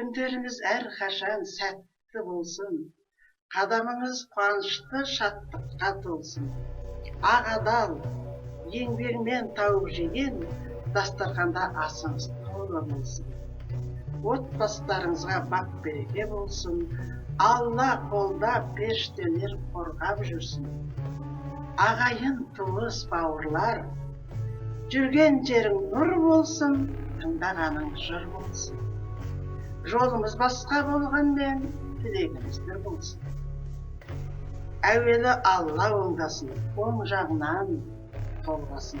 Күндеріңіз әрқашан сәтті болсын. Қадамыңыз қуанышты шаттыққа толсын. Ақ адал еңбегімен тауып жеген дастарханда асыңыз толы болсын. Отбасыларыңызға бақ береке болсын. Алла қолдап, періштелер қорғап жүрсін. Ағайын, туыс, бауырлар, жүрген жерің нұр болсын, тыңдағаның жыр болсын. Жолымыз басқа болғанмен, тілегіміз бір болсын. Әуелі Алла оңдасын, оң жағынан толғасын.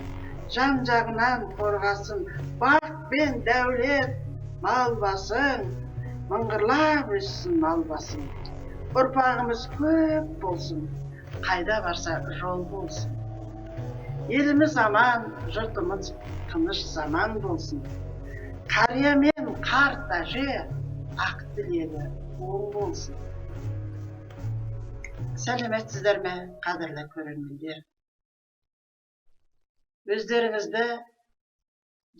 Жан жағынан қорғасын, бақ пен дәулет мал басың, мыңғырлап өссін мал басың. Ұрпағымыз көп болсын, қайда барса жол болсын. Еліміз аман, жұртымыз тыныш заман болсын. Қария мен қарт әже, ақ тілегі оң болсын. Сәлеметсіздер ме, қадірлі көрермендер? Өздеріңізді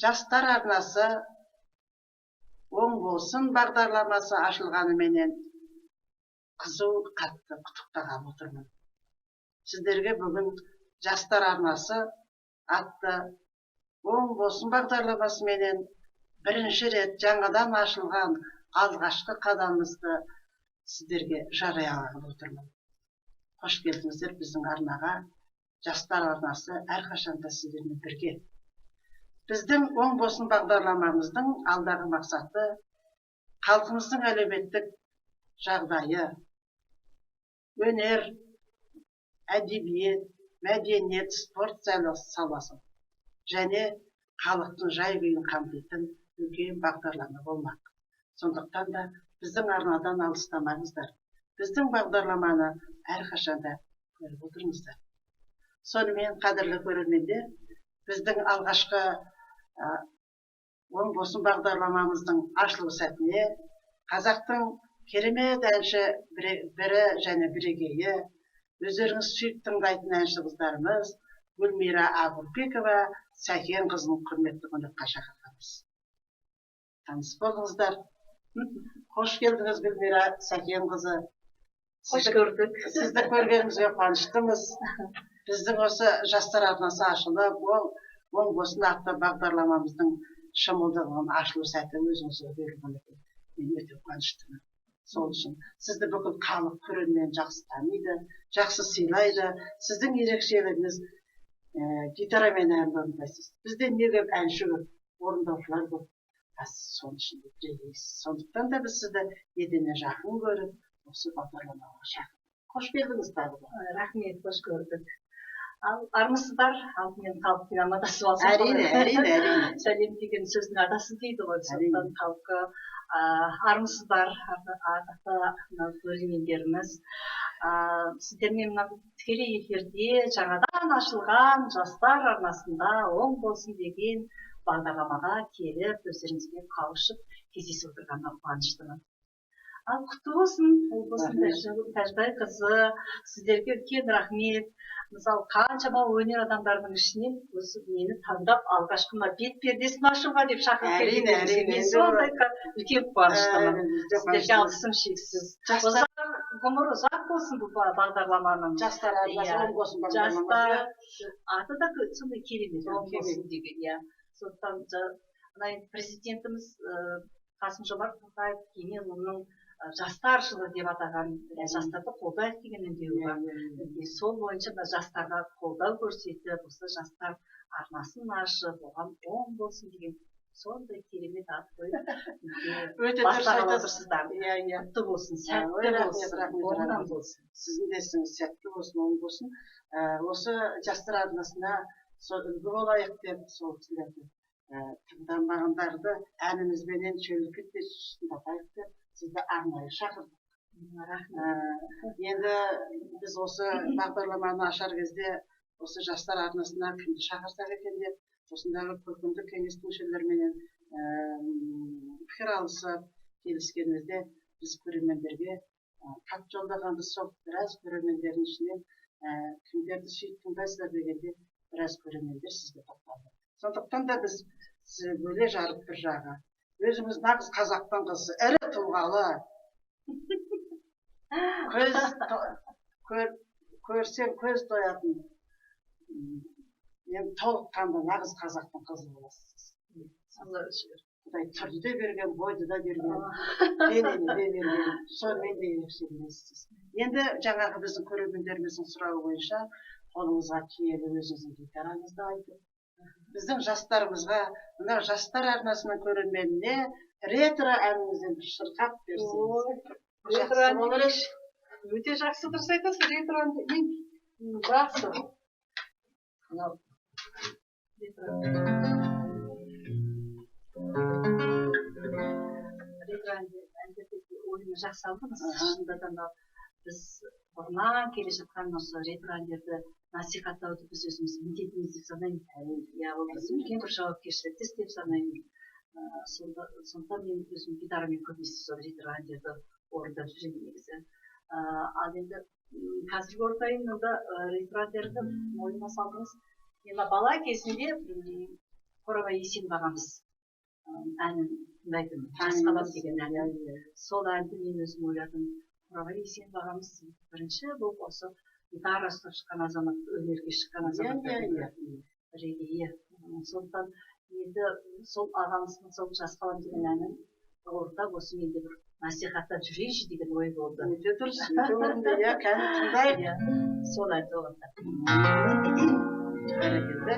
жастар арнасы оң болсын бағдарламасы ашылғаныменен қызу қатты құттықтап отырмын. Сіздерге бүгін жастар арнасы атты оң болсын бағдарламасыменен бірінші рет жаңадан ашылған алғашқы қадамымызды сіздерге жариялап отырмын. Қош келдіңіздер біздің арнаға. Жастар арнасы әрқашанда сіздермен бірге. Біздің оң болсын бағдарламамыздың алдағы мақсаты халқымыздың әлеуметтік жағдайы, өнер, әдебиет, мәдениет, спорт саласы және халықтың жай-күйін қамтитын үлкен бағдарлама болмақ. Сондықтан да біздің арнадан алыстамаңыздар. Біздің бағдарламаны әрқашанда көріп отырыңыздар. Сонымен, қадірлі көрермендер, біздің алғашқы оң болсын бағдарламамыздың ашылу сәтіне қазақтың керемет әнші бірі және бірегейі, өздеріңіз сүйіп тыңдайтын әнші қыздарымыз Гүлмира Абылбекова Сәкен қызын құрметті қонаққа шақырғанбыз. Таныс болыңыздар. Қош келдіңіз, Гүлмира Сәкен қызы. Қош көрдік. Сізді көргенімізге қуаныштымыз. Біздің осы жастар арнасы ашылып, оң болсын атты бағдарламамыздың шымылдығының ашылу сәті өзіңізге берілген екен. Мен өте қуаныштымын. Сол үшін сізді бүкіл халық көрермен жақсы таниды, жақсы сыйлайды. Сіздің ерекшелігіңіз гитарамен ән орындайсыз. Бізде неге әнші көп, орындаушылар көп. Сол үшін бірегейсіз. Сондықтан да біз сізді етене жақын көріп, осы бағдарламаға шақырдық. Қош келдіңіз тағы да. Рахмет, қош көрдік. Армысыздар, алдымен халықпен амандасып алсақ. Әрине. Сәлем деген сөздің атасы дейді ғой. Сондықтан халыққа армысыздар, ардақты көрермендеріміз. Сіздермен тікелей эфирде жаңадан ашылған жастар арнасында оң болсын деген бағдарламаға келіп, өздеріңізбен қауышып кездесіп отырғанға қуаныштымын. Құтты болсын, ол болсын Тәжбай қызы, сіздерге үлкен рахмет. Мысалы, қаншама өнер адамдардың ішінен осы мені таңдап алғашқы бет пердесін ашуға деп шақырып келгендеріңізге мен сондай үлкен қуаныштымын. Сіздерге алғысым шексіз. Ғұмыр ұзақ болсын бұл бағдарламаның. Жастар арнасы оң болсын бағдарламасы. Аты да сондай керемет, оң болсын деген. Сондықтан президентіміз Қасым-Жомарт Тоқаев кейін оның жастар жылы деп атаған, жастарды қолдайық деген үндеуі бар. Сол бойынша жастарға қолдау көрсетіп, осы жастар арнасын ашып, оған оң болсын деген сондай керемет ат қойып бастағалы отырсыздар. Құтты болсын, сәтті болсын, оңнан болсын. Сіздің де ісіңіз сәтті болсын, оң болсын. Осы жастар арнасына үлгі болайық деп, сол кісілерді тыңдамағандарды әнімізбенен шөліркетпес тыңдатайық деп сізді арнайы шақырдық. Енді біз осы бағдарламаны ашар кезде осы жастар арнасына кімді шақырсақ екен деп, осындағы көркемдік кеңес мүшелеріменен пікір алысып келіскенімізде біз көрермендерге хат жолдағанбыз. Сол біраз көрермендердің ішінен кімдерді сүйіп тыңдайсыздар дегенде біраз көрермендер сізге тоқталды. Сондықтан да біз бөле жарып бір жағы өзіміз нағыз қазақтың қызы, ірі тұлғалы. Көрсең көз тоятын, енді толыққанды нағыз қазақтың қызы боласыз. Құдай түрді де берген, бойды да берген, денені де берген, сонымен де ерекшеленесіз. Енді жаңағы біздің көрермендеріміздің сұрауы бойынша қолыңызға киелі өзіңіздің гитараңызды айтып, біздің жастарымызға, мына жастар арнасының көрерменіне ретро әніңізден бір шырқап берсеңіз. Ретро ән өте жақсы дұрыс айтасыз. Ретро ән ең жақсы. Ретро әндердегі ойыны жақсы алдыңыз. Шынында да біз бұрыннан келе жатқан осы ретро әндерді насихаттауды біз өзіміз міндетіміз деп санаймын. Иә, ол біз үлкен бір жауапкершілікті іс деп санаймын. Сондықтан мен өзім гитарамен көбінесе сол ретро әндерді орындап жүремін негізі. Ал енді қазіргі ортайында ретро әндерді ойыма салдыңыз. Мен бала кезінде Қорабай Есенов ағамыз әнін тыңдайтынмын. Жас қалам деген ән. Сол әнді мен өзім ойладым. Қорабай Есенов ағамыз бірінші бұл осы гитара ұстап шыққан азамат, өнерге шыққан азамат. Сондықтан енді сол ағамыздың сол жас қалам деген әнін орындап осы менде бір насихаттап жүрейінші деген ой болды. Өте дұрыс, өте орынды, иә, кәне тыңдайық. Сол әнді орындап. Бәрекелді.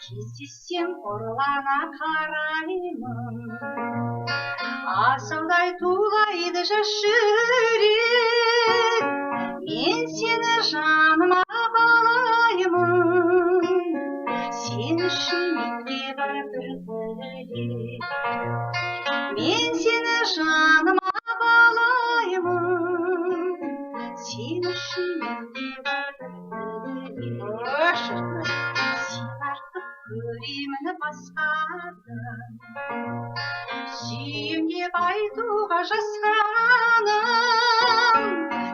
Кездессем ұрлана қараймын, асаудай тулайды жас жүрек, мен сені жаныма балаймын, сен үшін менде бар бір тілек, мен сені жаныма балаймын, сен үшін менде бар бір тілек. Көремін басқадан, сүйем деп айтуға жасқаным,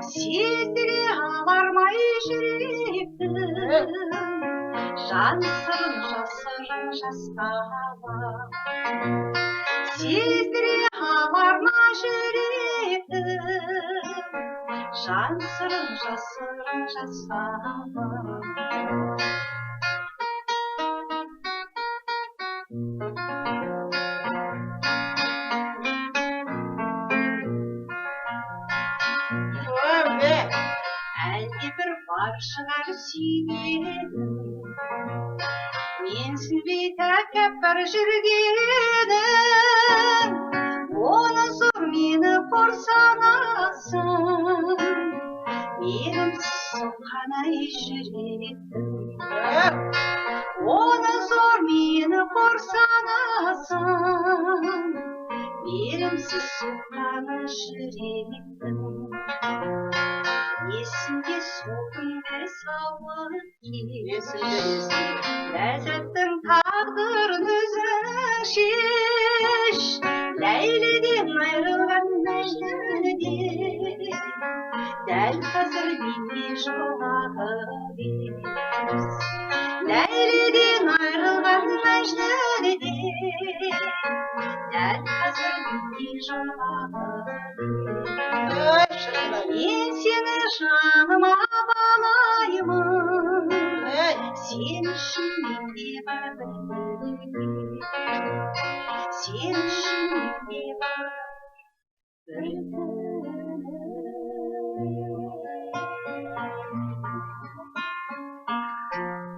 сездіре алар май жүректің, жан сырын жасырын жасқалам. Сездіре алар май жүректің, жан сырын жасырын жасқалам. Бар шығар сүйгенім, менсінбей тәкаппар жүргенім, оны зор мені қор санасын, мейірімсіз соққан ай жүректің. Оны зор мені қор санасын, мейірімсіз соққан жүректің. Есімде сол күнде сауық кеш, ләззаттың тағдырын өзің шеш, Ләйліден айрылған мәжнүден, дәл қазір менде жоғағы бес. Ләйліден айрылған мәжнүден, дәл қазір менде жоғағы бес. Мен сені жаныма балаймын, сен үшін менде бар бір тілек, сен үшін менде бар бір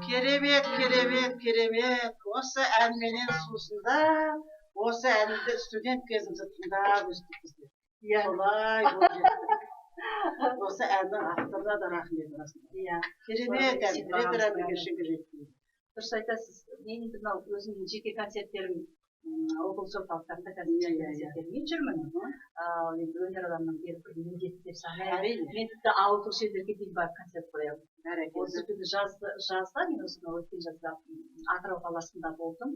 Керемет, керемет, керемет. Осы әнменен сусында, осы әнді студент кезімізде тыңдап өстік біздер. Солай болды. Осы әннің авторына да рахмет расында. Керемет ән, ретро әнге жетті. Дұрыс айтасыз. Мен мынау өзімнің жеке концерттерім, облыс орталықтарында концерттермен жүрмін. Енді өнер адамның беріп бір міндеті деп санаймын. Мен тіпті ауылдық жерлерге дейін барып концерт қоямын. Осы күні жазда мен осынау өткен жазда Атырау қаласында болдым.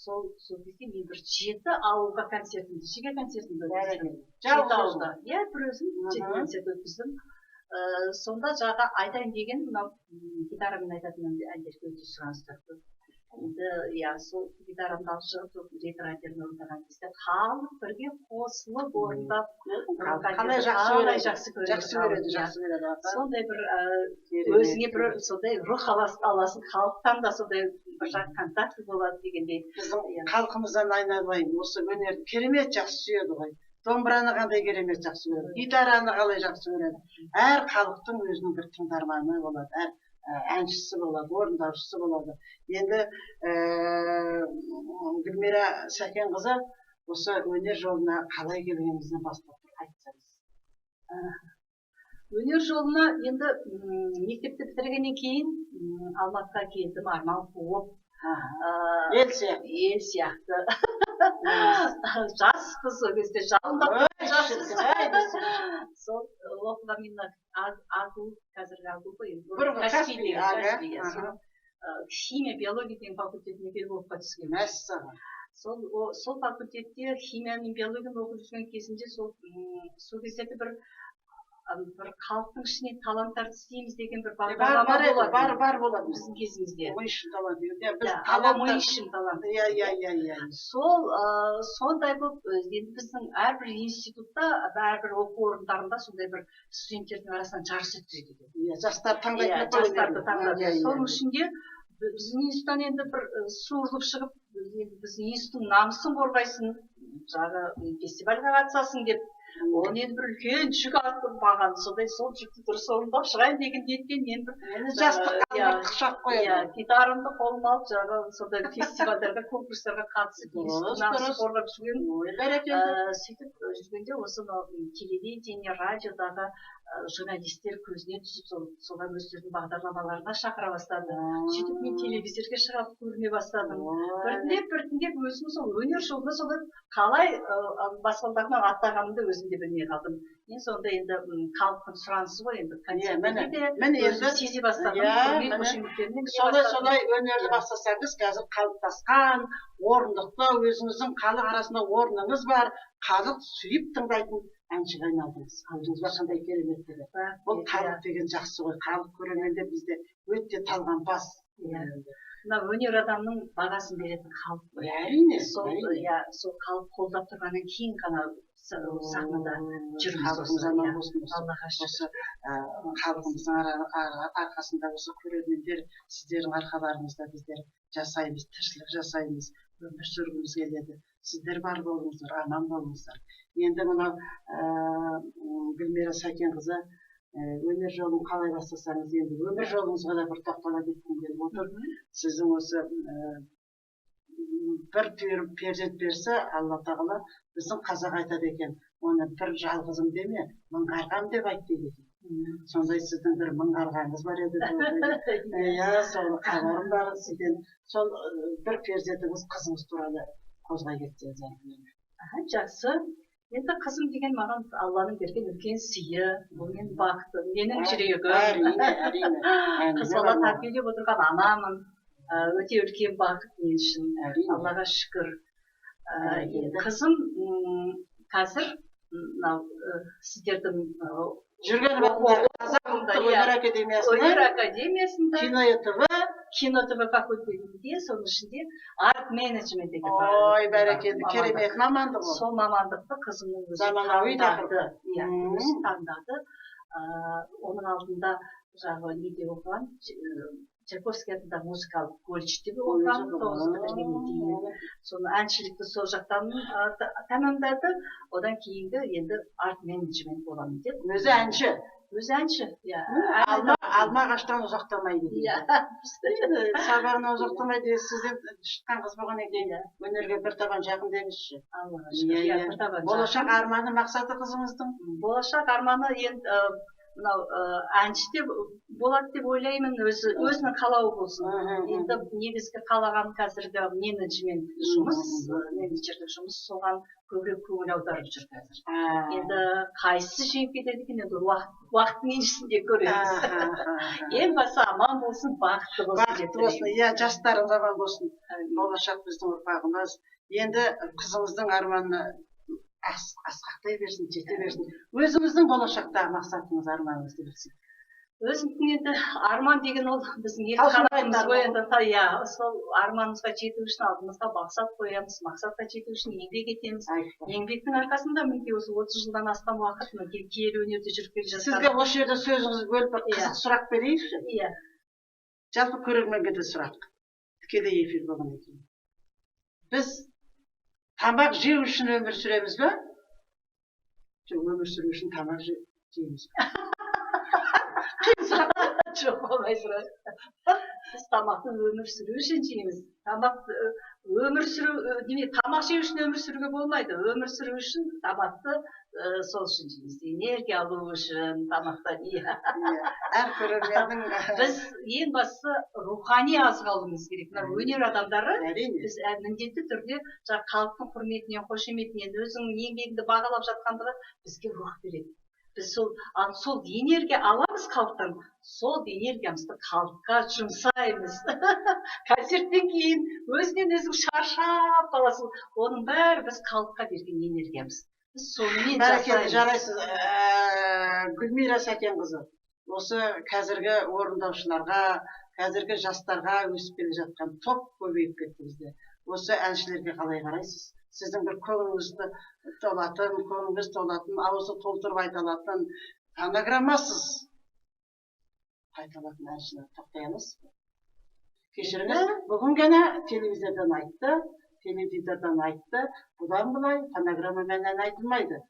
сол кезде мен бір 7 ауылға концертімді, жеке концертімді өткіздім. Жалғыз ауылда. Иә, бір өзім 7 концерт өткіздім. Сонда жаңа айтайын деген мынау гитарамен айтатын әндерге өте сұраныстар көп. Енді иә, сол гитарамды алып шығып ретро-әндерін орындаған кезде халық бірге қосылып орындап, қалай жақсы көреді. Сондай бір өзіңе бір сондай рух аласың, халықтан да сондай бір жаңа контакт болады дегендей. Біздің халқымыздан айналайын, осы өнерді керемет жақсы сүйеді ғой. Домбыраны қандай керемет жақсы көреді, гитараны қалай жақсы көреді. Әр халықтың өзінің бір тыңдарманы болады, әр әншісі болады, орындаушысы болады. Енді Гүлмира Сәкенқызы осы өнер жолына қалай келгеніңізден бастап айтсаңыз. Өнер жолына енді мектепті бітіргеннен кейін Алматыға келдім, арман қуып. Ел сияқты. Жаспыз ол кезде, жалындап жаспыз. Сол оқыған мен АГУ, қазіргі АГУ ғой, химия, биология деген факультетіне педагогқа түскенмін. Мәссаған. Сол факультетте химия мен биологияны оқып жүрген кезінде сол кездерде бір халықтың ішіне таланттарды іздейміз деген бір бағдарлама болады. Бар болады біздің кезімізде. Ой үшін талант деген. Ой үшін талант. Иә. Сондай болып, енді біздің әрбір институтта, әрбір оқу орындарында сондай бір студенттердің арасынан жарыс өткізеді екен. Иә, жастар таңдайтын. Жастарды таңдайды. Соның ішінде біздің институттан енді бір суырылып шығып, біздің институттың намысын қорғайсың, жаңағы фестивальға қатысасың деп, оны енді бір үлкен жүк артып маған, сондай сол жүкті дұрыс орындап шығайын деген ниетпен мен бір жастыққа құшақ қояды. гитарамды қолыма алып, жаңағы сондай фестивальдарға, конкурстарға қатысып, намысын қорғап жүрген. Сөйтіп жүргенде осы телевидение, радиодағы журналистер көзіне түсіп, соған өздерінің бағдарламаларына шақыра бастады. Сөйтіп мен телевизорға шығып көріне бастадым. Біртіндеп өзім сол өнер жолына солай қалай баспалдағынан аттағанымды өзім де білмей қалдым. Мен сонда енді халықтың сұранысы ғой, енді концерттерде сезе бастадым. Солай өнерді бастасаңыз, қазір қалыптасқан, орындықты, өзіңіздің халық арасында орныңыз бар, халық сүйіп тыңдайтын әншіге айналдыңыз. Алдыңызға қандай керемет деді. Бұл халық деген жақсы ғой. Халық көрерменде бізде өте талғампаз. Мына өнер адамның бағасын беретін халық қой. Әрине. Сол халық қолдап тұрғаннан кейін ғана сахнада жүрміз. Аллаға шүкір. Халқымыздың арқасында осы көрермендер, сіздердің арқаларыңызда біздер жасаймыз, тіршілік жасаймыз, өмір сүргіміз келеді. Сіздер бар болыңыздар, аман болыңыздар. Енді мынау Гүлмира Сәкенқызы өнер жолын қалай бастасаңыз, енді өмір жолыңызға да бір тоқтала кеткім келіп отыр. Сіздің осы бір түйір перзент берсе, Алла тағала біздің қазақ айтады екен, оны бір жалғызым деме, мыңғарғам деп айт дейді екен. Сондай сіздің бір мыңғарғаңыз бар еді. Иә, сол хабарым бар сізден. Сол бір перзентіңіз, қызыңыз туралы қозғай кетсеңіз әңгімені. Жақсы. Енді қызым деген маған Алланың берген үлкен сыйы, бұл менің бақытым, менің жүрегім. Қыз бала тәрбиелеп отырған анамын. Өте үлкен бақыт мен үшін. Аллаға шүкір. Қызым қазір сіздердің жүрген өнер академиясында, кино ТВ факультетінде, соның ішінде арт менеджмент деген бар. Ой, бәрекелді, керемет мамандық ол. Сол мамандықты қызымның өзі таңдады. Оның алдында жаңағы неде оқыған, Чайковский атындағы музыкалық колледжде оқыған, 9 бітіргеннен кейін. Соны әншілікті сол жақтан тәмамдады. Одан кейінгі енді арт менеджмент боламын деп. Өзі әнші. Өзі әнші, иә. Алма ағаштан ұзақтамайды. Иә. Сабағынан ұзақтамайды. Сізден шыққан қыз болған екен, өнерге бір табан жақын деңізші. Аллаға шүкір. Болашақ арманы, мақсаты қызыңыздың? Болашақ арманы енді мынау әнші де болады деп ойлаймын, өзінің қалауы болсын. Енді негізгі қалаған қазіргі менеджмент жұмыс, менеджерлік жұмыс соған көбірек көңіл аударып жүр қазір. Енді қайсысы жеңіп кетеді екен, енді уақыттың еншісінде көреміз. Ең басы аман болсын, бақытты болсын. Бақытты болсын, иә, жастарымыз аман болсын. Болашақ біздің ұрпағымыз. Енді қызымыздың арманы асқақтай берсін, жете берсін. Өзіңіздің болашақтағы мақсатыңыз, арманыңызды білсек. Өзімнің енді арман деген ол біздің екі қанатымыз ғой, енді иә, сол арманымызға жету үшін алдымызға мақсат қоямыз, мақсатқа жету үшін еңбек етеміз. Еңбектің арқасында мінекей осы 30 жылдан астам уақыт киелі өнерде жүріп келе жатқан. Сізге осы жерде сөзіңізді бөліп бір қызық сұрақ берейінші? Иә. Жалпы көрерменге де сұрақ. Тікелей эфир болғаннан кейін. Біз тамақ жеу үшін өмір сүреміз бе? Жоқ, өмір сүру үшін тамақ жейміз бе? Жоқ, олай сұрақ. Біз тамақты өмір сүру үшін жейміз. Өмір сүру, тамақ жеу үшін өмір сүруге болмайды. Өмір сүру үшін тамақты сол үшін жейміз. Энергия алу үшін тамақтан. Әр көрерменнің біз ең бастысы рухани азық алуымыз керек. Мына өнер адамдары біз міндетті түрде халықтың құрметінен, қошеметінен, өзінің еңбегіңді бағалап жатқандығы бізге рух береді. Біз сол энергия аламыз халықтан, сол энергиямызды халыққа жұмсаймыз. Концерттен кейін өзінен өзің шаршап қаласың. Оның бәрі біз халыққа берген энергиямыз. Біз сонымен жасаймыз. Жарайсыз. Гүлмира Сәкенқызы, осы қазіргі орындаушыларға, қазіргі жастарға өсіп келе жатқан топ көбейіп кетті бізде. Осы әншілерге қалай қарайсыз? Сіздің бір көңіліңізді толатын, ауызы толтырып айта алатын фонограммасыз айта алатын әншілер тоқтай аласыз ба? Кешіріңіз, бүгін ғана телевизордан айтты, бұдан былай фонограммамен ән айтылмайды.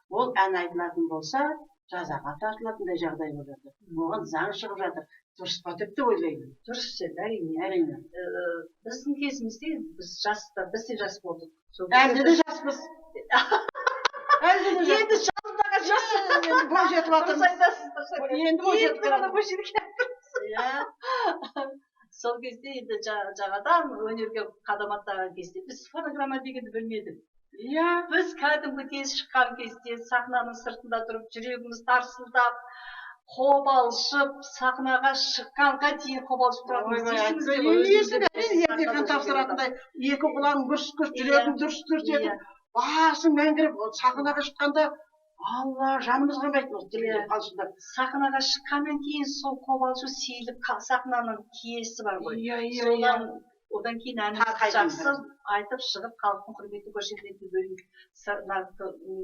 Ол ән айтылатын болса, жазаға тартылатындай жағдай болады. Оған заң шығып жатыр. Дұрыс па деп те ойлаймын. Дұрыс, әрине. Біздің кезімізде біз де жас болдық. Әлде де жаспыз. Енді жасындағы жас. Бой жетіп жатырмыз. Енді бой жетіп жатырмыз. Сол кезде енді жаңадан өнерге қадам аттаған кезде біз фонограмма дегенді білмедік. Біз кәдімгідей шыққан кезде сахнаның сыртында тұрып, жүрегіміз тарсылдап, қобалжып, сахнаға шыққанға дейін қобалжып тұратынбыз. Ертең тапсыратындай, екі құлағың гүрс-гүрс, жүрегің дүрс-дүрс етіп, басың мәңгіріп, сахнаға шыққанда, Алла, жанымыз қалмайды. Сахнаға шыққаннан кейін сол қобалжу сейіліп, сахнаның киесі бар ғой. Одан кейін әнімізді жақсы айтып шығып, халықтың құрметі көрсетілетін бөлім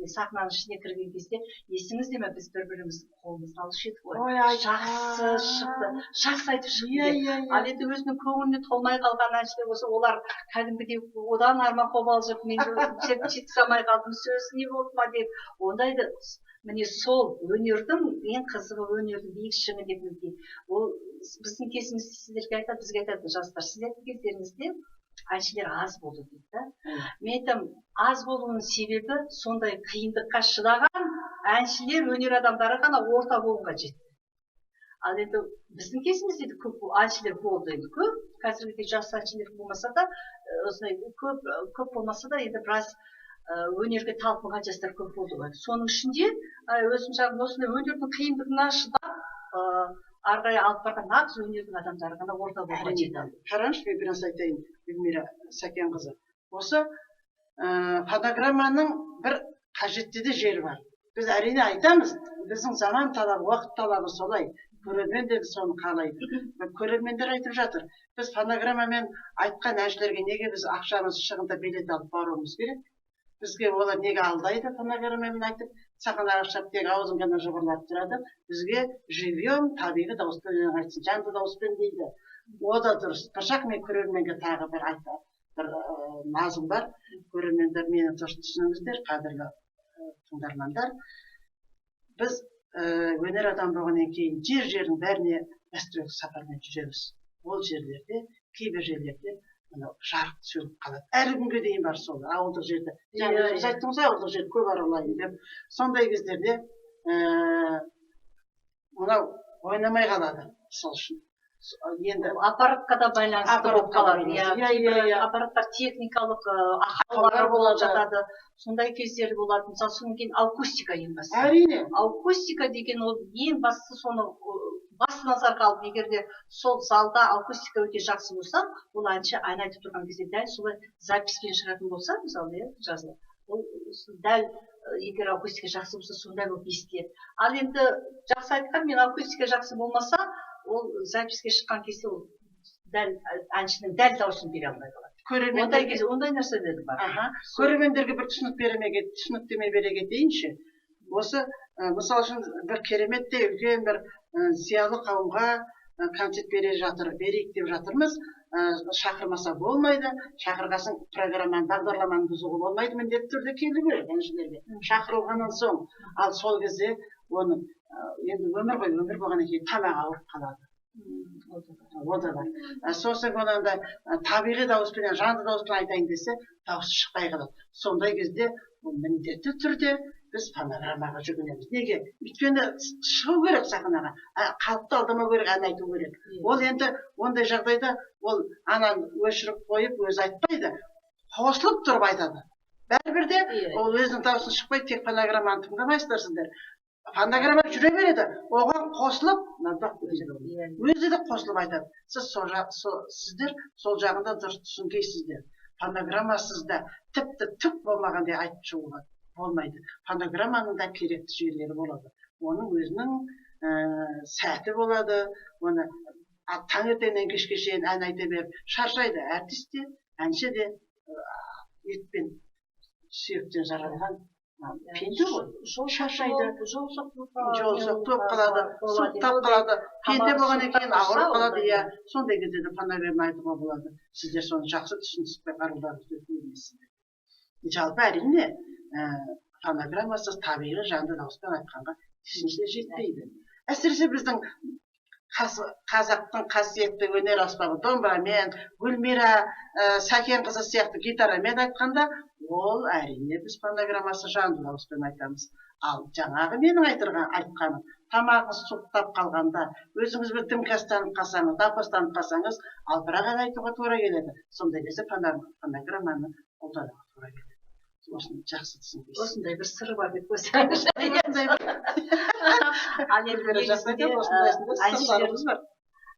сахнаның ішіне кірген кезде, есіңізде ме, біз бір-біріміздің қолымызды алушы едік қой. Жақсы шықты, жақсы айтып шықты. Ал енді өзінің көңіліне толмай қалған әншілер болса, олар кәдімгідей одан арман қобалжып, мен жеткізе алмай қалдым, сөз не болды ма деп. Ондайды, міне сол өнердің, ең қызығы өнердің биік шыңы деп мінекей. Ол біздің кезімізде сіздерге айтады, бізге айтады, жастар, сіздердің кездеріңізде әншілер аз болды дейді. Мен айтамын, аз болуының себебі сондай қиындыққа шыдаған әншілер, өнер адамдары ғана орта буынға жетті. Ал енді біздің кезімізде көп әншілер болды, енді көп, қазіргі жас әншілер болмаса да, көп болмаса да, енді біраз өнерге талпынған жастар көп болды ғой. Соның ішінде өзім жағын осындай өнердің қиындығына шыдап, арғай алып барған нағыз өнердің адамдары ғана орта буынға жетті. Қараңызшы, мен біраз айтайын, Гүлмира Сәкенқызы. Осы фонограмманың бір қажетті де жері бар. Біз әрине айтамыз, біздің заман талабы, уақыт талабы солай. Көрермен де соны қалайды. Көрермендер айтып жатыр. Біз фонограммамен айтқан әншілерге неге біз ақшамыз шығында билет алып баруымыз керек? Бізге олар неге алдайды фонограммамен айтып, сахнаға шығып тек аузын ғана жыбырлап тұрады. Бізге живьем, табиғи дауыспен айтсын, жанды дауыспен дейді. О да дұрыс. Бірақ мен көрерменге тағы бір назым бар. Көрермендер мені дұрыс түсініңіздер, қадірлі тыңдармандар. Біз өнер адам болғаннан кейін жер-жердің бәріне гастрольдік сапармен жүреміз. Ол жерлерде, кейбір жерлерде жарық сөніп қалады. Әлі күнге дейін бар сол ауылдық жерде. Сіз айттыңыз, ауылдық жер көп аралайын деп. Сондай кездерде мынау ойнамай қалады мысалы үшін енді аппаратқа да байланысты болып қалады. Иә, аппараттар техникалық ақаулар болып жатады. Сондай кездер болады. Мысалы, содан кейін акустика ең бастысы. Әрине. Акустика деген ол ең бастысы соны басты назарға алып, егер де сол залда акустика өте жақсы болса, ол әнші ән айтып тұрған кезде дәл солай записпен шығатын болса, мысалы, жазылып, ол дәл егер акустика жақсы болса, сондай болып естіледі. Ал енді жақсы айтқан, мен акустика жақсы болмаса, ол записке шыққан кезде ол дәл әншінің дәл дауысын бере алмай қалады. Ондай нәрселер бар. Көрермендерге бір түсініктеме бере кетейінші. Осы мысалы үшін бір кереметтей үлкен бір зиялы қауымға концерт берейік деп жатырмыз. Шақырмаса болмайды. Шақырғасын программаны, бағдарламаны бұзуға болмайды. Міндетті түрде келу керек әншілерге. Шақырылғаннан соң, ал сол кезде оны енді өмір ғой, өмір болғаннан кейін тамағы ауырып қалады. О да бар. Сосын онда табиғи дауыспен, жанды дауыспен айтайын десе, дауысы шықпай қалады. Сондай кезде міндетті түрде біз фонограммаға жүгінеміз. Неге? Өйткені шығу керек сахнаға, халықты алдамау керек, ән айту керек. Ол енді ондай жағдайда ол ананы өшіріп қойып өзі айтпайды, қосылып тұрып айтады. Бәрібір де ол өзінің дауысын шықпайды, тек фонограмманы тыңдамайсыздар сіздер. Фонограмма жүре береді, оған қосылып, өзі де қосылып айтады. Сіздер сол жағында дұрыс түсінбейсіздер. Фонограммасыз да тіпті түк болмағандай айтып шығуға болмайды. Фонограмманың да керекті жерлері болады. Оның өзінің сәті болады. Оны таңертеңнен кешке шейін ән айта беріп шаршайды. Әртіс те, әнші де етпен сүйектен жаралған пенде ғой. Шаршайды. Жол соқтырып қалады, суықтап қалады. Пенде болғаннан кейін ауырып қалады. Сондай кезде де фонограмма айтуға болады. Сіздер соны жақсы түсіністікпен қарауларыңызды өтінесіздер. Жалпы әрине фонограммасыз табиғи жанды дауыспен айтқанға ешкімге жетпейді. Әсіресе біздің қазақтың қасиетті өнер аспабы домбырамен, Гүлмира Сәкенқызы сияқты гитарамен айтқанда, ол әрине біз фонограммасы жанды дауыспен айтамыз. Ал жаңағы менің айтқаным, тамағыңыз суықтап қалғанда, өзіңіз бір дімкастанып қалсаңыз, дапастанып қалсаңыз, ал бірақ ән айтуға тура келеді. Сондай кезде фонограмманы қолдануға тура келеді. Осыны жақсы түсінбейсіз. Осындай бір сыры бар деп қойсаңыз. Ал енді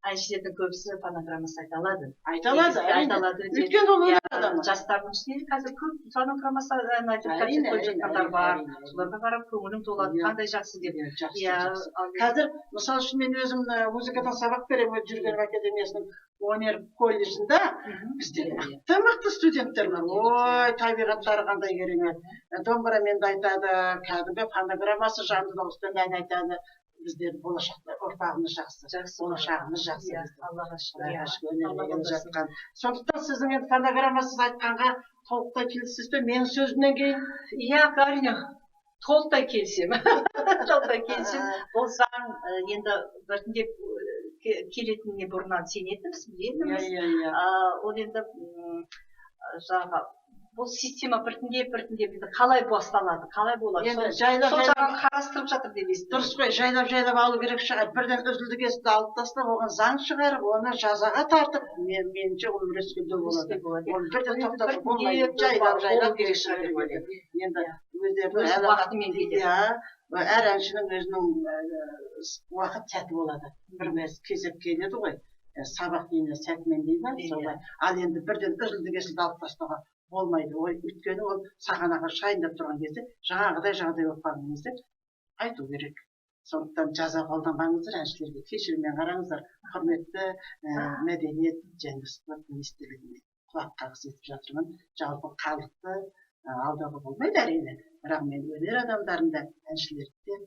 әншілердің көбісі фонограммасы айта алады. Айта алады. Өйткені ол өнер адамы. Жастардың ішінде қазір көп фонограммасы ән айтып концерт қойып жатқандар бар. Соларға қарап көңілім толады. Қандай жақсы деп. Қазір мысалы үшін мен өзім музыкадан сабақ беремін, жүргенов академиясының өнер колледжінде бізде мықты студенттер бар. Ой, табиғаттары қандай керемет. Домбырамен де айтады, кәдімгі фонограммасы жанды дауыспен ән айтады. Біздер болашақта ұрпағымыз жақсы, болашағымыз жақсы. Аллаға шүкір. Сондықтан сіздің енді фонограммасыз айтқанға толықтай келісесіз бе? Менің сөзімнен кейін? Иә, әрине, толықтай келісемін. Толықтай келісемін. Бұл заң енді біртіндеп келетініне бұрыннан сенетінбіз, білетінбіз. Ол енді жаңағы бұл система біртіндеп қалай басталады, қалай болады. Сол жағын қарастырып жатыр деп естідім. Дұрыс қой, жайлап алу керек шығар. Бірден үзілді кесілді алып тастап, оған заң шығарып, оны жазаға тартып, меніңше ол өрескелдеу болады. Оны бірден тоқтатып болмайды. Жайлап керек шығар деп ойлаймын. Енді өздерінің уақытымен келеді. Әр әншінің өзінің уақыт сәті болады. Бір кезек келеді ғой. Сабақ дейіне сәтімен дейді. Ал енді бірден үзілді кесілді алып тастауға болмайды. Өйткені ол сахнаға шайындап тұрған кезде жаңағыдай жағдай болып қалған кезде айту керек. Сондықтан жаза қолданбаңыздар, әншілерге кешіріммен қараңыздар. Құрметті мәдениет және спорт министрлігіне құлақ қағыс етіп жатырмын. Жалпы халықты алдауға болмайды әрине. Бірақ мен өнер адамдарында әншілерді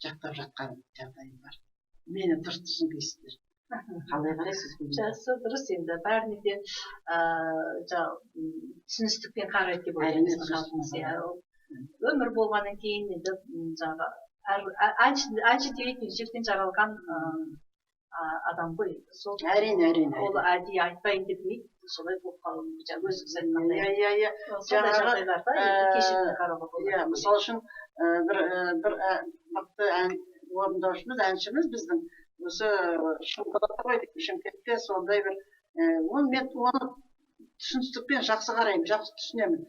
жақтап жатқан жағдайым бар. Мені дұрыс түсінбейсіздер. Қалай қарайсыз? Жақсы, дұрыс енді. Бәріне де түсіністікпен қарайды деп ойлаймыз. Өмір болғаннан кейін енді әнші дейтін жіктен жаралған адам ғой. Әрине. Ол әдейі айтпайын деп дейді. Солай болып қалуы. Өзіңіз айтқандай. Сондай жағдайларда кешіріммен қарауға болады. Мысалы үшін бір мықты орындаушымыз, әншіміз біздің осы Шымкентте сондай бір мен оны түсіністікпен жақсы қараймын, жақсы түсінемін.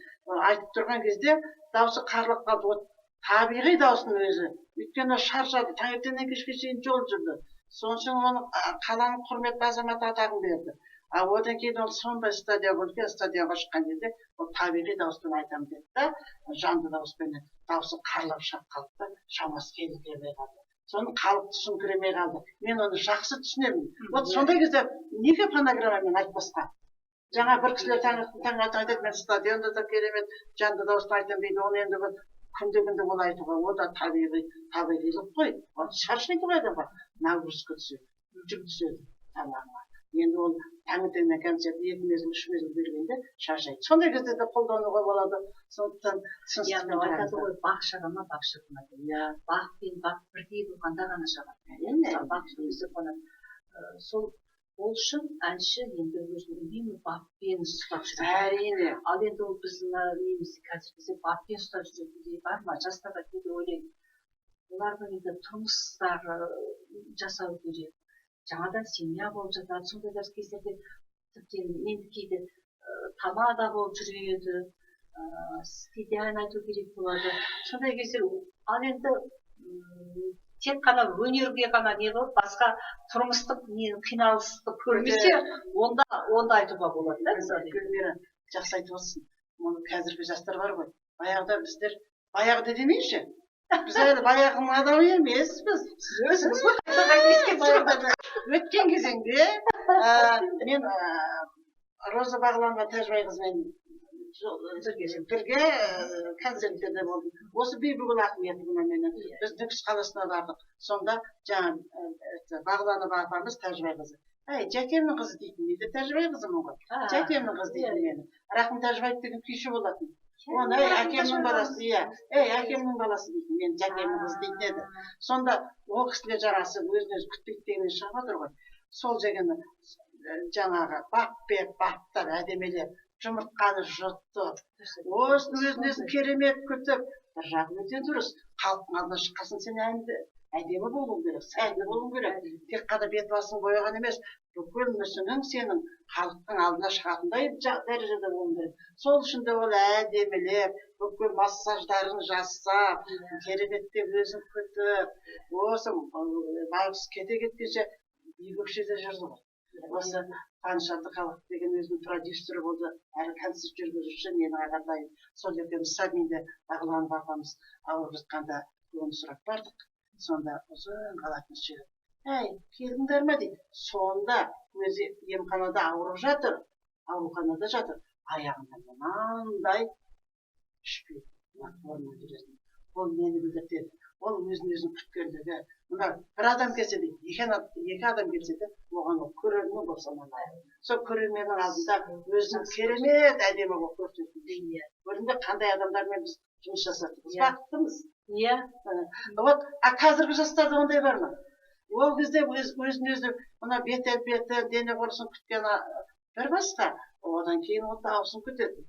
Айтып тұрған кезде дауысы қарлық қалды. Вот табиғи дауыстың өзі. Өйткені шаршады, таңертеңнен кешке шейін жол жүрді. Соның үшін оны қаланың құрметті азаматы атағын берді. Одан кейін ол сондай стадия үлкен стадионға шыққан кезде ол табиғи дауыспен айтамын деді да, жанды дауыспен дауысы қарлап шығып қалды да, шамасы келмей қалды. Соны халық түсіңкіремей қалды. Мен оны жақсы түсінемін. Вот сондай кезде неге фонограммамен айтпасқа? Жаңа бір кісілер таң айтады, мен стадионда да керемет жанды дауыста айтамын дейді. Оны енді бір күнде ол айтуға, о да табиғилық қой. Ол шаршайды ғой адамға. Нагрузка түседі, жүк түседі тамағына. Енді ол таңертеңнен концерт 2 мезгіл, 3 мезгіл бергенде шаршайды. Сондай кезде де қолдануға болады. Сондықтан түсіністікпен айтады ғой, бақ шыға ма, бақ шыға ма деп. Бақ пен бақ бірдей болғанда ғана шығады. Бақ сөзі қонады. Сол ол үшін әнші енді өзінің үнемі баппен ұстап жүреді. Әрине. Ал енді ол біздің немізде қазір бізде баппен ұстап жүретіндей бар ма? Жастарға кейде ойлаймын. Олардың енді тұрмыстары жасау керек. Жаңадан семья болып жатады. Сондайлар кездерде тіптен енді кейде тамада болып жүреді. Кейде ән айту керек болады. Сондай кездер ал енді тек қана өнерге ғана не болып, басқа тұрмыстық қиналысты көрмесе, онда айтуға болады да. Гүлмира, жақсы айтып отырсың. Оны қазіргі жастар бар ғой. Баяғыда біздер, баяғыда демейші. Біз әлі баяғының адамы емеспіз. Өзіміз өткен кезеңде мен Роза Бағланова Тәжібайқызымен бірге концерттерде болдым. Осы Бибігүл Ахметовна менен біз Нүкіс қаласына бардық. Сонда жаңа Бағланова апамыз Тәжібайқызы. Жәкемнің қызы дейтін, дейді Тәжібайқызымын ғой. Жәкемнің қызы дейтін мені. Рахым Тәжібаев деген күйші болатын. Оны әкемнің баласы, әкемнің баласы дейтін, мен Жәкемнің қызы дейтін еді. Сонда ол кісілер жарасы өзін-өзі күтпейді деген шығып отыр ғой. Сол жегені жаңағы бақтар әдемелеп, жұмыртқаны жұтты. Осыны өзін-өзін керемет күтіп, бір жағын өте дұрыс. Халықтың алдына шыққасын сен әдемі болуың керек, сәнді болуың керек. Тек қана бет басың бояған емес, бүкіл мүсінің сенің халықтың алдына шығатындай дәрежеде болуың керек. Сол үшін де ол әдемілеп, бүкіл массаждарын жасап, кереметтеп өзін күтіп, осы байғұс кете кеткенше көкшеде жүрді ғой. Осы Қаныш Әбдіхалық деген өзінің продюсері болды, әрі концерт жүргізуші, менің ағатайым. Сол екеуміз Сабинде Бағланова апамыз ауырып жатқанда оны сұрап бардық. Сонда ұзын қалатын жігіт. Келдіңдер ме дейді. Сонда өзі емханада ауырып жатыр, ауруханада жатыр. Аяғында мынандай ішпейді, форма жүретін. Ол мені білдіртеді. Ол өзін күткендігі. Мына бір адам келсе де, екі адам келсе де, оған ол көрермен болса мынандай. Сол көрерменнің алдында өзін керемет әдемі болып көрсетеді. Көрдіңдер қандай адамдармен біз жұмыс жасадық. Бақыттымыз. Вот, қазіргі жастарда ондай бар ма? Ол кезде өзін-өзі мына бет-әлпеті, дене құрысын күткен бір басқа, одан кейін ол дауысын күтеді.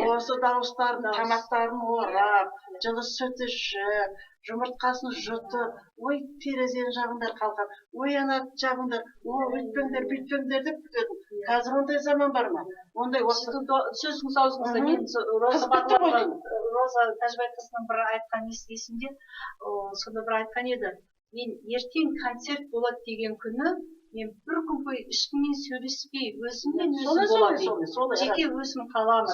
Осы дауыстарын, тамақтарын орап, жылы сүт ішіп, жұмыртқасын жұтып, ой терезенің жағыңдар қалған, ой ана жағыңдар, өйтпеңдер, бүйтпеңдер деп күтеді. Қазір ондай заман бар ма? Ондай сөзіңіз аузыңызда мен Роза Тәжібайқызының бір айтқан есімде, сонда бір айтқан еді. Мен ертең концерт болады деген күні, мен бір күн бойы ешкіммен сөйлеспей, өзіммен өзім болады дейді. Жеке өзім қаламын.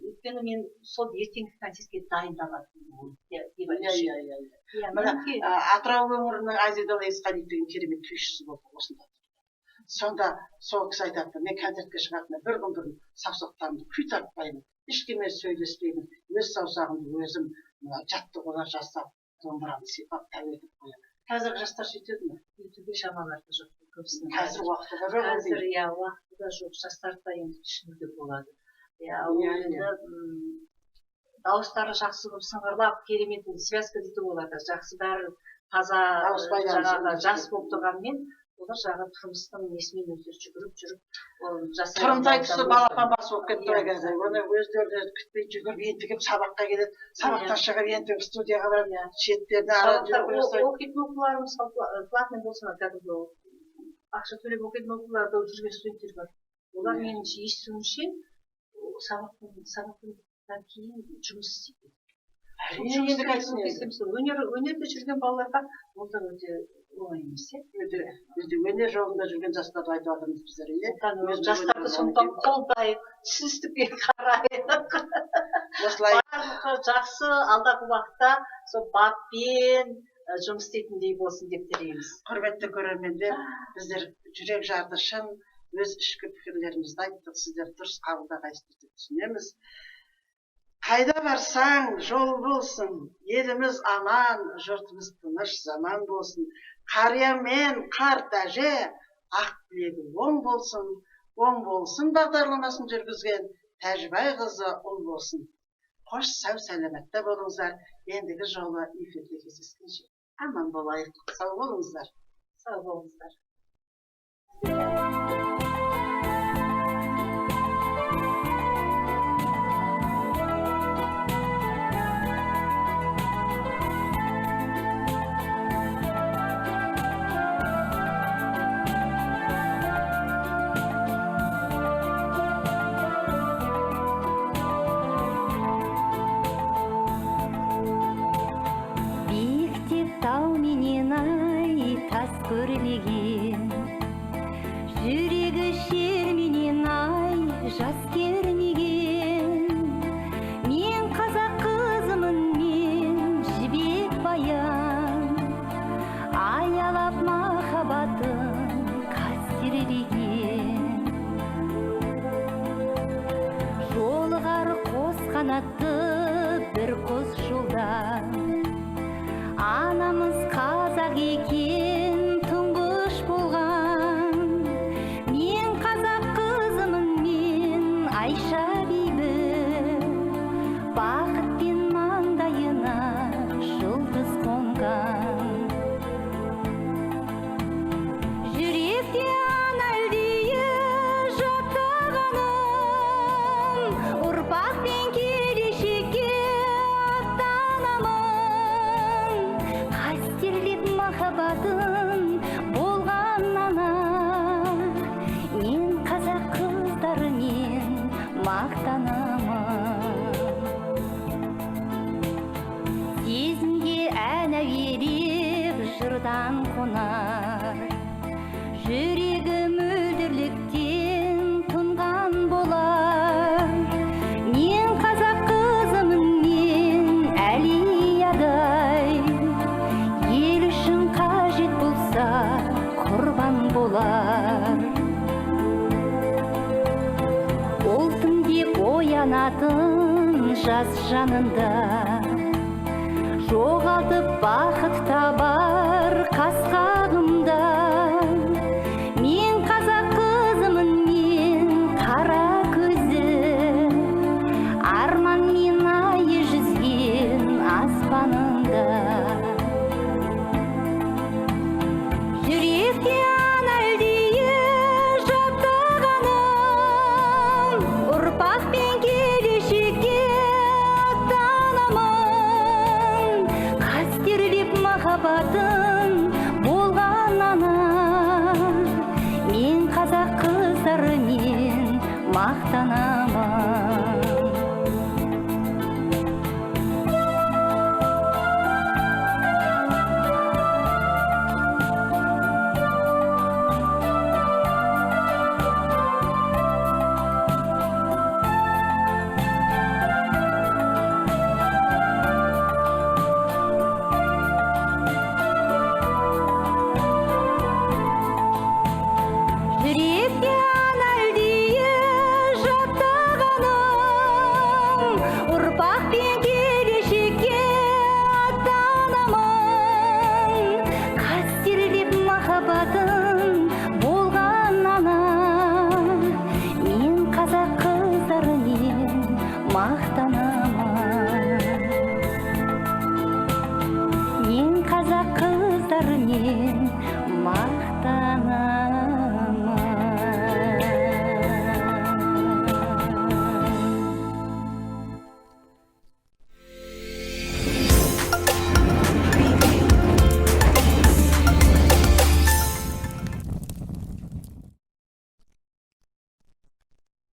Өйткені мен сол ертеңгі концертке дайындалатынмын деп айтады. Атырау өңірінің Азизалы Есқалиев деген керемет күйшісі болды осында. Сонда сол кісі айтады, мен концертке шығатында бір күн бұрын саусақтарымды күй тартпаймын, ешкіммен сөйлеспеймін, өз саусағымды өзім жаттығулар жасап, домбыраны сипап тәуелдеп қоямын. Қазіргі жастар сөйтеді ме? Өйтуге шамалары жоқ. Қазір уақытта жоқ. Қазір уақытта жоқ. Жастарды енді түсінуге болады. Дауыстары жақсы болып сыңғырлап, керемет связка дейді оларда. Жақсы бәрі таза жаңағы жас болып тұрғанмен, олар жаңағы тұрмыстың несімен өздері жүгіріп жүріп ол жасай тұрымтай тұсы балапан басы болып кетті ғой қазір. Оны өздері де күтпей жүгіріп ентігіп сабаққа келеді. Сабақтан шығып ентігіп студияға барып шеттерде ара жүріп жасайды. оқитын оқулар мысалы платный болса кәдімгі ақша төлеп оқитын оқуларда жүрген студенттер бар. Олар меніңше естуімше сабақтан кейін жұмыс істейді. Өнерде жүрген балаларға ол да өте оңай емес. Бізде өнер жолында жүрген жастарды айтып жатырмыз біздер. Жастарды сондықтан қолдайық, түсіністікпен қарайық. Осылай барлығы жақсы, алдағы уақытта сол баппен жұмыс істейтіндей болсын деп тілейміз. Құрметті көрермендер, біздер жүрек жарды шын өз ішкі пікірлерімізді айттық, сіздер дұрыс қабылдағайсыздар деп түсінеміз. Қайда барсаң жол болсын, еліміз аман, жұртымыз тыныш заман болсын. Қария мен қарт әже, ақ білегі оң болсын бағдарламасын жүргізген Тәжібай қызы ұл болсын. Қош сау сәлеметте болыңыздар. Ендігі жолы эфирде кездескенше аман болайық. Сау болыңыздар. Сау болыңыздар. Көрмеген жүрегі шерменен жас кернеген мен қазақ қызымын мен жібек баян аялап махаббатын қастерлеген жолығар қос қанатты бір қос жолда анамыз қазақ екен тұңғыш болған мен қазақ қызымын мен Айша бейбіт бақытпен маңдайына жұлдыз қонған жүректе ана әлдиі жаттағаным ұрпақпен келешекке қастерлеп махаббатын болған ана мен қазақ қыздарымен мақтанамын сезімге ән әуелеп жырдан қонар жүрегі мөлдірліктен тұнған болар мен қазақ қызымын мен әлиядай ел үшін қажет болса құрбан болар ұлтым деп оянатын жас жанында жоғалтып бақыт табар